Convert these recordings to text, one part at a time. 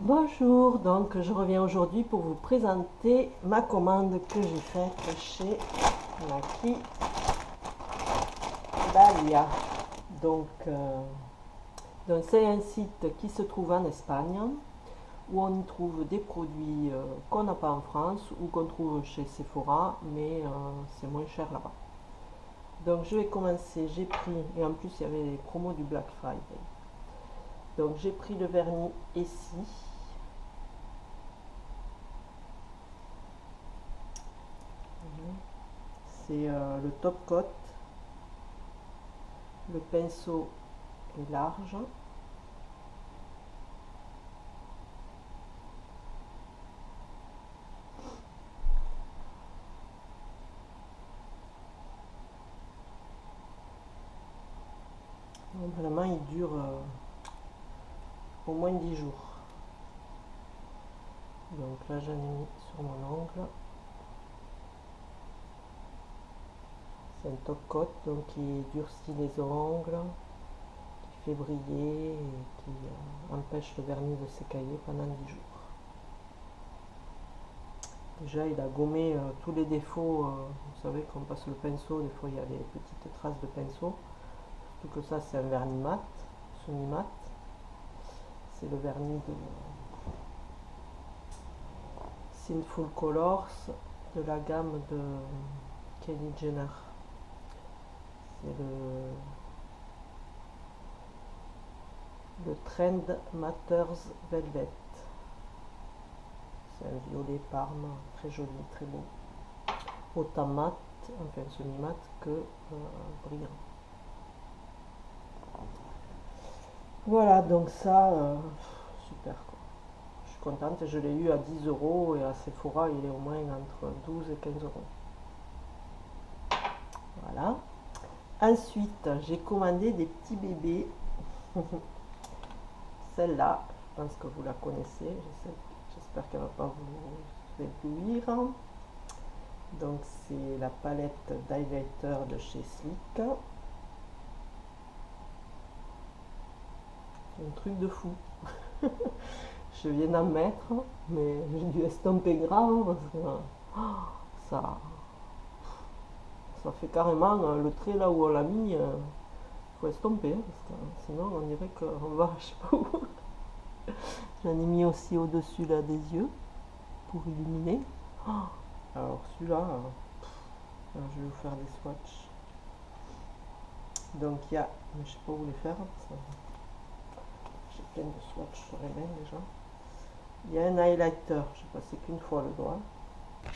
Bonjour, donc je reviens aujourd'hui pour vous présenter ma commande que j'ai faite chez Maki Dalia. Donc c'est un site qui se trouve en Espagne où on y trouve des produits qu'on n'a pas en France ou qu'on trouve chez Sephora, mais c'est moins cher là-bas. Donc je vais commencer, j'ai pris, et en plus il y avait les promos du Black Friday. Donc j'ai pris le vernis Essie. C'est le top coat. Le pinceau est large. Donc vraiment, il dure au moins 10 jours. Donc là, j'en ai mis sur mon ongle. C'est un top coat, donc qui durcit les ongles, qui fait briller et qui empêche le vernis de s'écailler pendant 10 jours. Déjà, il a gommé tous les défauts. Vous savez, quand on passe le pinceau, des fois il y a des petites traces de pinceau. Surtout que ça, c'est un vernis mat, semi-mat. C'est le vernis de Sinful Colors de la gamme de Kylie Jenner. C'est le Trend Matters Velvet. C'est un violet parme, très joli, très beau. Autant mat, enfin semi-mat que brillant. Voilà, donc ça, super quoi. Je suis contente, je l'ai eu à 10 € et à Sephora, il est au moins entre 12 et 15 €. Voilà. Ensuite, j'ai commandé des petits bébés. Celle-là, je pense que vous la connaissez. J'espère qu'elle ne va pas vous éblouir. Donc, c'est la palette d'highlighter de chez Sleek. Un truc de fou. Je viens d'en mettre, mais j'ai dû estomper grave parce que ça fait carrément le trait là où on l'a mis. Faut estomper parce que sinon on dirait qu'on va je sais pas où. J'en ai mis aussi au-dessus là des yeux pour illuminer. Alors celui-là, je vais vous faire des swatchs. Donc il y a, mais je sais pas où les faire parce que j'ai plein de swatchs sur les mains déjà. Il y a un highlighter, je sais passé qu'une fois le doigt.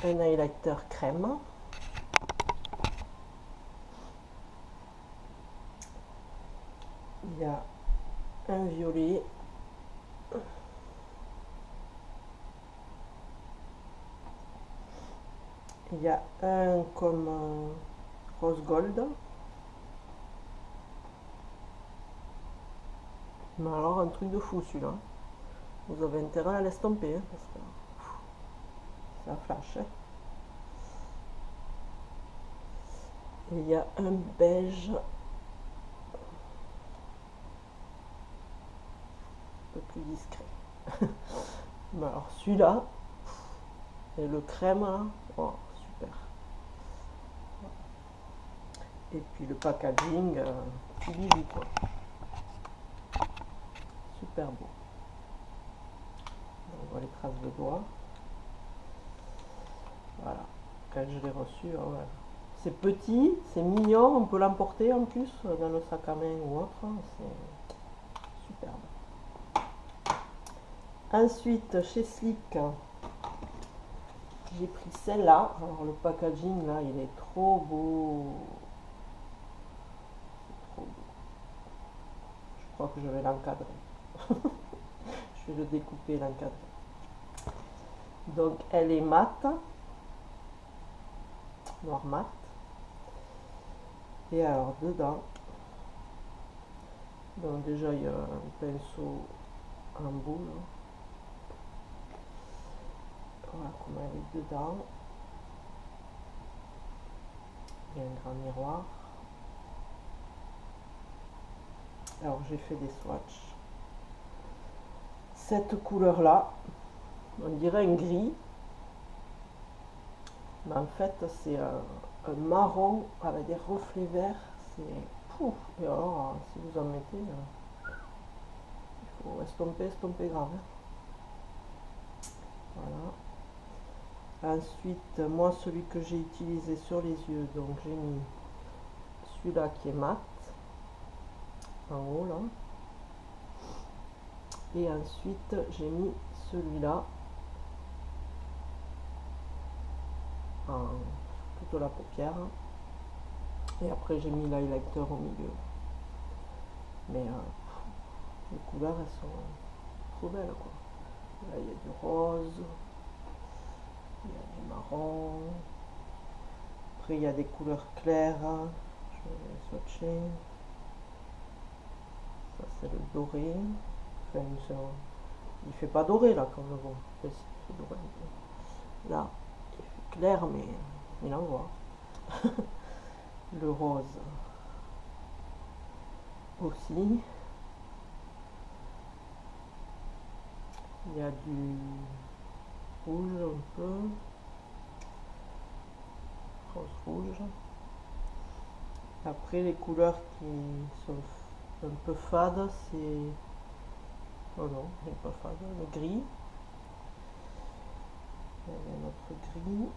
Un highlighter crème. Il y a un violet. Il y a un comme rose gold. Mais alors un truc de fou celui-là. Vous avez intérêt à l'estomper hein, parce que ça flash. Hein. Et il y a un beige un peu plus discret. Mais alors celui-là et le crème là, oh, super. Et puis le packaging, petit bijou quoi. Super beau. On voit les traces de doigts. Voilà. Quand je l'ai reçu, oh ouais. C'est petit, c'est mignon, on peut l'emporter en plus dans le sac à main ou autre. C'est superbe. Ensuite, chez Sleek, j'ai pris celle-là. Alors le packaging là, il est trop beau. C'est trop beau. Je crois que je vais l'encadrer. Je vais le découper et l'encadrer. Donc elle est mate, noir mat. Et alors dedans, donc déjà il y a un pinceau en boule. Voilà comment elle est dedans. Il y a un grand miroir. Alors j'ai fait des swatchs. cette couleur là, on dirait un gris, mais en fait c'est un marron avec des reflets verts, c'est pouf. Et alors si vous en mettez, il faut estomper grave, hein. Voilà. Ensuite, moi celui que j'ai utilisé sur les yeux, donc j'ai mis celui-là qui est mat en haut là, et ensuite j'ai mis celui-là en toute la paupière, et après j'ai mis l'highlighter au milieu. Mais les couleurs elles sont trop belles quoi. Là il y a du rose, il y a du marron, après il y a des couleurs claires, je vais swatcher. Ça c'est le doré, enfin, il fait pas doré là comme le voit, enfin, si, il fait doré. Là il fait clair mais il en voit. Le rose aussi, il y a du rouge un peu, rose rouge. Après les couleurs qui sont un peu fades, c'est, oh non, il n'est pas fade, le gris. Il y a un autre gris.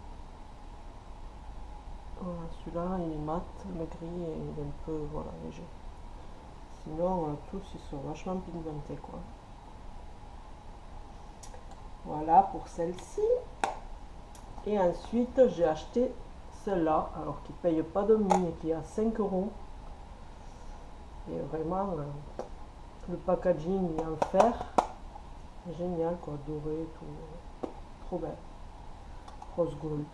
Voilà, celui-là il est mat, le gris et il est un peu, voilà, léger. Sinon tous ils sont vachement pigmentés quoi. Voilà pour celle-ci. Et ensuite j'ai acheté celle-là, alors qui paye pas de mine, qui est à 5 €. Et vraiment le packaging est en fer, génial quoi, doré, tout, trop belle, rose gold.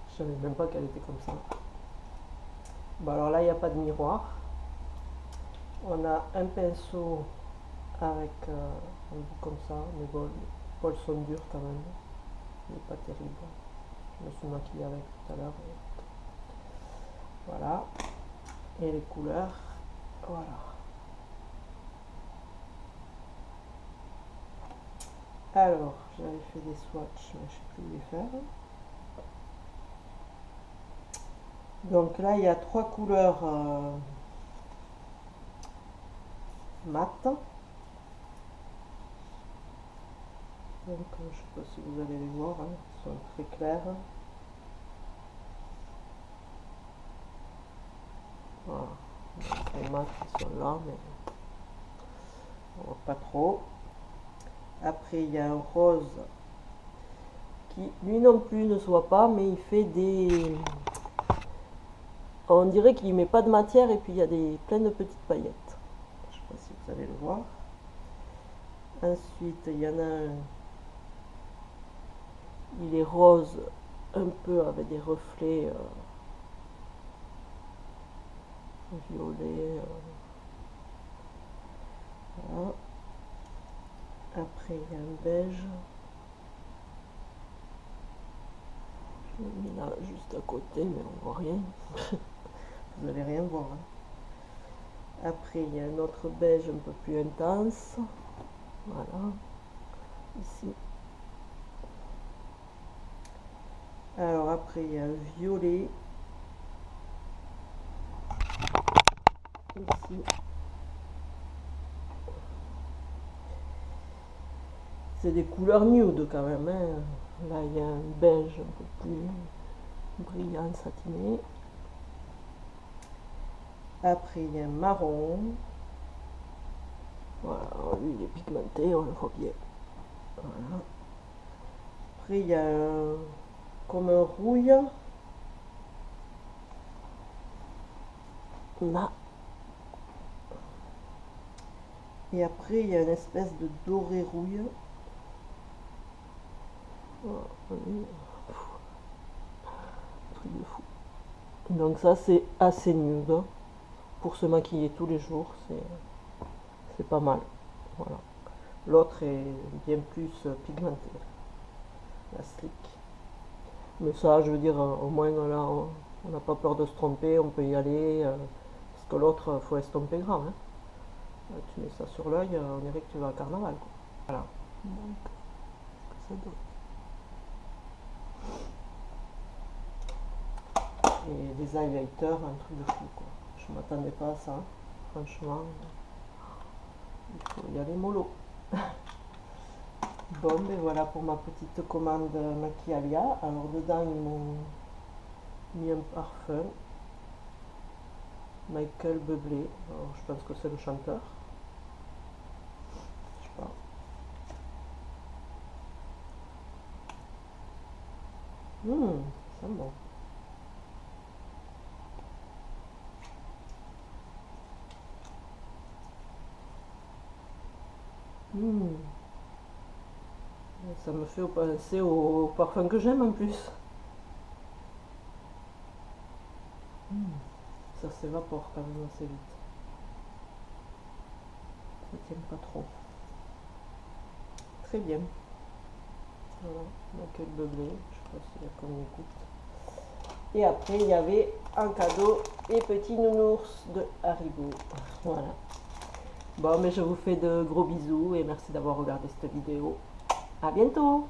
Je savais même pas qu'elle était comme ça. Bon alors là il n'y a pas de miroir, on a un pinceau avec un bout comme ça, mais bon, les poils sont durs quand même, il n'est pas terrible. Je me suis maquillée avec tout à l'heure. Voilà, et les couleurs, voilà. Alors, j'avais fait des swatchs, mais je ne sais plus où les faire. Donc là, il y a 3 couleurs mat. Donc, je ne sais pas si vous allez les voir, hein, ils sont très clairs. Voilà, les mats qui sont là, mais on voit pas trop. Après, il y a un rose qui, lui non plus, ne se voit pas, mais il fait des... On dirait qu'il met pas de matière et puis il y a plein de petites paillettes. Je ne sais pas si vous allez le voir. Ensuite, il y en a un... Il est rose, un peu avec des reflets violets. Voilà. Après, il y a un beige. Je l'ai mis là, juste à côté, mais on voit rien. Vous n'allez rien voir. Hein. Après, il y a un autre beige un peu plus intense. Voilà. Ici. Alors après, il y a un violet. Ici. C'est des couleurs nude quand même. Hein. Là, il y a un beige un peu plus brillant, satiné. Après, il y a un marron. Voilà, lui, il est pigmenté, on le voit bien. Voilà. Après, il y a comme un rouille. Là. Et après, il y a une espèce de doré rouille. Voilà, truc de fou. Donc ça, c'est assez nude. Pour se maquiller tous les jours, c'est pas mal. Voilà. L'autre est bien plus pigmenté, la slick. Mais ça, je veux dire, au moins là, on n'a pas peur de se tromper, on peut y aller. Parce que l'autre, faut estomper grave. Hein. Tu mets ça sur l'œil, on dirait que tu vas à carnaval, quoi. Voilà. Donc, ça donne. Et les highlighters, un truc de fou, quoi. Je m'attendais pas à ça, franchement. Il faut y aller mollo. Bon, ben voilà pour ma petite commande Maquialia. Alors dedans, ils m'ont mis un parfum. Michael Bublé. Alors, je pense que c'est le chanteur. Je sais pas. C'est bon. Ça me fait penser au parfum que j'aime en plus. Ça s'évapore quand même assez vite. Ça tient pas trop. Très bien. Voilà, Michael Bublé, je sais pas s'il y a qu'on écoute. Et après, il y avait un cadeau et petit nounours de Haribo. Voilà. Bon, mais je vous fais de gros bisous et merci d'avoir regardé cette vidéo. À bientôt!